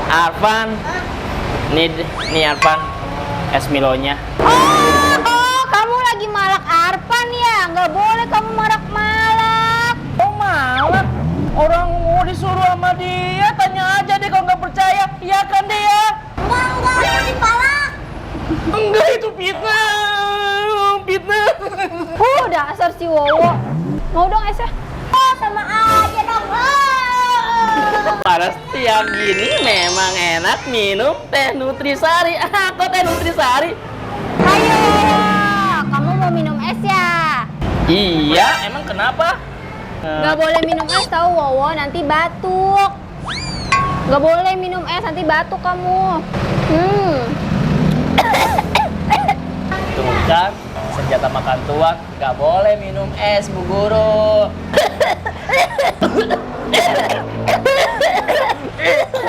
Arfan, nih Arfan, es Milonya. Oh, kamu lagi malak Arfan ya? Nggak boleh kamu malak-malak. Oh malak, orang mau disuruh sama dia, tanya aja deh kalau nggak percaya, iya kan dia? Enggak, aku dipalak. Enggak, itu fitnah. Dasar si Wowo. Mau dong esnya? Sama aja dong. Pada siang gini memang enak minum teh Nutrisari. Kok teh Nutrisari? Ayo, kamu mau minum es ya? Iya, emang kenapa? Nggak boleh minum es tahu Wowo, nanti batuk. Nggak boleh minum es, nanti batuk kamu. Tuh kan, senjata makan tua, nggak boleh minum es, Bu Guru.